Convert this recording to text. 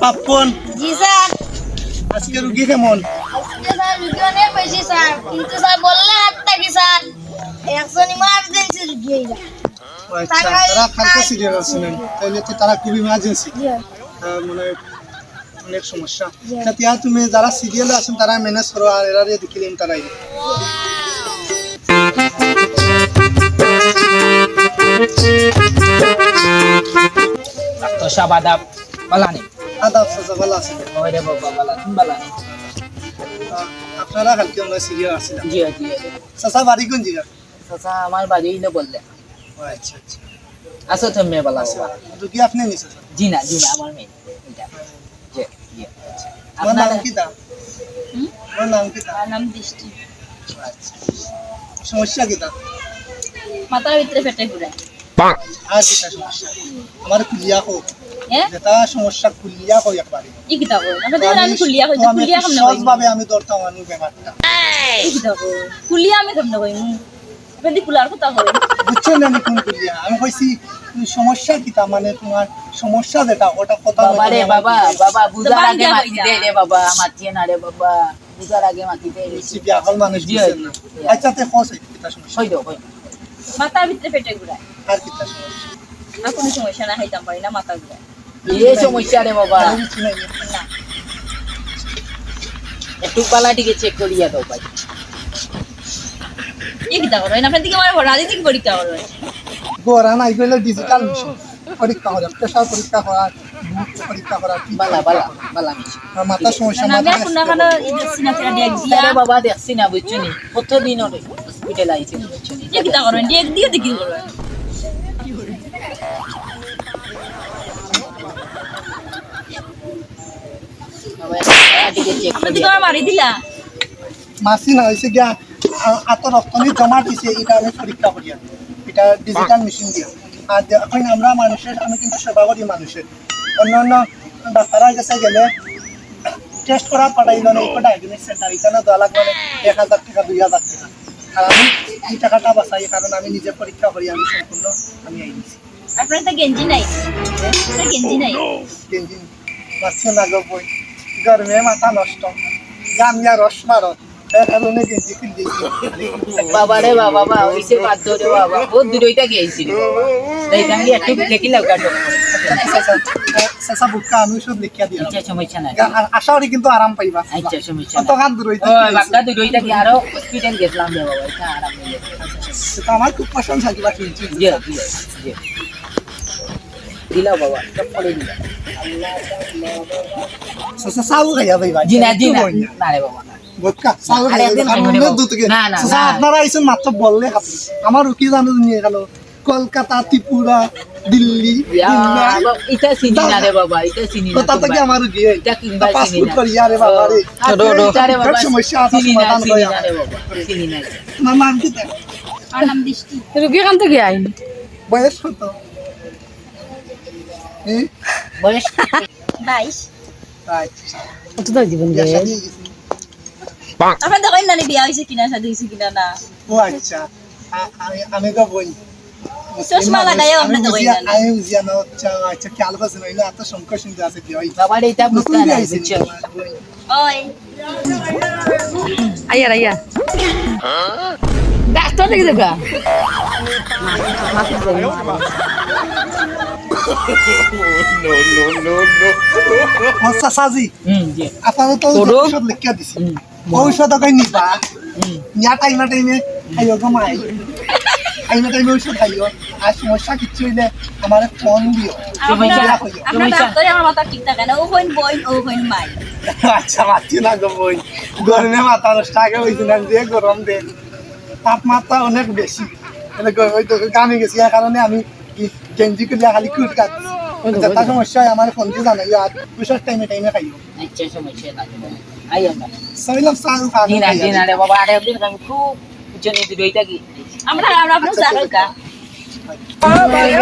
পাপ্পন জি sir. আজকে রুগী কেমন? আজকে স্যার রুগী অনেক বেশি স্যার, কিন্তু স্যার বললে হাত থাকি স্যার, একজন ইমার্জেন্সি রুগী এইটা। আচ্ছা, তারা কালকে সিরিয়াল ছিলেন, তাহলে তো তারা খুব ইমার্জেন্সি, জি মানে অনেক সমস্যা। জি। তাতিয়া তুমি যারা সিরিয়ালে আছেন তারা ম্যানেজ করো, আর এরা দেখিলেন তারাই। তো শাবাদাব বালানি আদাব সাজা ভালো আছে। ওরে বাবা বালা তুমি বালানি আপনারা কালকে আমরা সিরিয়াল আছিলাম। জি জি চাচা বাড়ি কোন জায়গা? চাচা আমার বাড়ি ইলে বললে আচ্ছা আচ্ছা, আসো তুমি বালা আচ্ছা রুগী আপনি নিছে? জি না আমার মেয়ে এটা জি জি আপনার নাম কি? তা আপনার নাম কি? তা আমার নাম দৃষ্টি। আচ্ছা, সমস্যা কি? তা মাথার ভিতরে ফেটে ঘুরে। আর কি সমস্যা? আমার কুলিয়া হোক, হ্যাঁ যেটা সমস্যা কুলিয়া হোক একবারে। কি কিতা কই আমি খুলিয়া কই, খুলিয়া কেমন কই? সহজভাবে আমি ধরতাম আমি ব্যাপারটা। কি কিতা কই খুলিয়া আমি কেমন কই? আপনি কুলার কথা কই? বুঝছেন না আমি কোন কুলিয়া? আমি কইছি সমস্যা কি? তা মানে তোমার সমস্যা যেটা ওটা কথা বাবা রে বাবা বাবা বুঝার বাবা আগে দিয়া মাটি কইতা। দে রে বাবা মাটিয়ে না রে বাবা বুঝার আগে মাটি দে বিয়াহল মানুষ জি, বুঝছেন না। জি। আচ্ছা তে খসে কিটা সমস্যা? কই দাও কই মাথার ভিতরে ফেটে ঘুরে। আর কিটা সমস্যা? আর কোনো সমস্যা না, খাইতাম পারি না, মাথা ঘুরে। এই সমস্যা রে বাবা আর কিছু নাই। না একটু পালাটিকে চেক করিয়া দাও ভাই কি কিতা করো? আপনার দিকে আমার রাজনীতি পরীক্ষা করো। গোরা নাই গেলে ডিজিটাল মিশন পরীক্ষা করা, প্রেসার পরীক্ষা করা, বুক পরীক্ষা করা, বালা বালা বালা মিশি আর মাথা সমস্যা আমি মাথা এখন না কেন দেখছি না ফেরা ডেক দিয়া। আরে বাবা দেখছি না বুঝছো নি কতদিন হলো হসপিটাল আইছে বুঝছো নি কি কিতা করো? ডেক দিয়ে দেখি করো। পালাটিকে চেক আপনার দিকে করিয়া আমার মারি দিলা। মাসি না হয়েছে গিয়া আত রক্তনি জমা দিছে, এটা আমি পরীক্ষা করি। এটা ডিজিটাল মেশিন দিয়ে। আর এখন আমরা মানুষের, আমি কিন্তু সেবা করি মানুষের। অন্যান্য ডাক্তারের কাছে গেলে টেস্ট করা পাঠাইল না, এই ডায়াগনস্টিক সেন্টার এখানে দেওয়া লাগবে 1,000 টাকা 2,000 টাকা। আর আমি এই টাকাটা বাঁচাই, কারণ আমি নিজে পরীক্ষা করি, আমি সম্পূর্ণ আমি আইছি। আপনার তো গেঞ্জি নাই, আপনার গেঞ্জি নাই। দিন বাচ্চা না গো বই, গরমে মাথা নষ্ট, গামিয়া রস মারত, এই কারণে গেঞ্জি কিনতে বাবা রে বাবা বাবা ওইসে বাধ্য রে বাবা বহুত দূরইটা গিয়েছিল এইখান দিয়ে একটু দেখি লাগা সাসা বুকা আমি ওষুধ লিখিয়া দিলাম। আচ্ছা সমস্যা নাই আশা করি কিন্তু আরাম পাইবা। আচ্ছা সমস্যা নাই অতখান দূর হইতে ওই বাক্কা দূরইটা কি আরো হসপিটাল গেছিলাম রে বাবা এটা আরাম হয়ে গেছে সেটা আমার খুব পছন্দ থাকিবা কিন্তু জি জি জি দিলাও বাবা সব পড়ে দিলাও সাসা সাউ খাইয়া পাইবা। জি না না রে বাবা না বুকা সাউ আরে একদিন খাইবো রে বাবা। না, না, সাসা না। আপনারা আইছেন মাত্র বললে হাতে আমার কি জানো নিয়ে গেল কলকাতা, ত্রিপুরা, দিল্লি, মুম্বাই। এটা চিনি না রে বাবা এটা চিনি তো না তাতে কি আমার গিয়ে এটা কিংবা চিনি পাসপোর্ট না করি আরে বাবা রে। এটা রে বাবা সমস্যা আছে চিনি না সমাধান চিনি করি। না রে বাবা চিনি না আমার নাম কি? তা আমার নাম দৃষ্টি। রুগী কান থেকে আইন বয়স কত? বয়স 22। আচ্ছা, কত দাও জীবন বিয়া দিয়ে শাদী হয়ে গেছে? আপনার দেখেন না বিয়া হয়েছে কিনা, শাদী হয়েছে কিনা না। ও আচ্ছা, আমি গো বই চশমা লাগাইও আমরা তো কই না। আমি বুঝিয়া না। আচ্ছা খেয়াল করছি নইলে এত সংকট শুনতে আছে কি হয়। বাবা এটা বুঝতে নতুন না বিয়ে হয়েছে বুঝছো ওই আইয়ার আইয়া ডাক্তার দেখে দেখা চাচাজি জি আপনারা তো তোরও? ঔষধ লিখিয়া দিছি, ঔষধ কই নিবা নিয়া টাইমে টাইমে খাইও গো মাই, টাইমে টাইমে ঔষধ খাইও। আর সমস্যা কিচ্ছু হইলে আমার ফোন দিও। আপনার ডাক্তারে আমার মাথা ঠিক থাকে না, ও কইন বই ও কইন মাই। আচ্ছা মাতি না গো বই, গরমে মাথা নষ্ট আগে হয়েছে না, দিয়ে গরম দেন তাপমাত্রা অনেক বেশি, ওই তো গামে গেছি। এই কারণে আমি গেঞ্জি করে খালি কুট কাটছি। যেটা সমস্যা হয় আমার ফোন দিয়ে জানাই, আর ঔষধ টাইমে টাইমে খাইও। আচ্ছা সমস্যা না আইয়া না সইলাম সাল জি না রে বাবা আরে একদিন আমি খুব জনি দূরইটা কি আমরা আপনার চাকরি কা। খাইয়া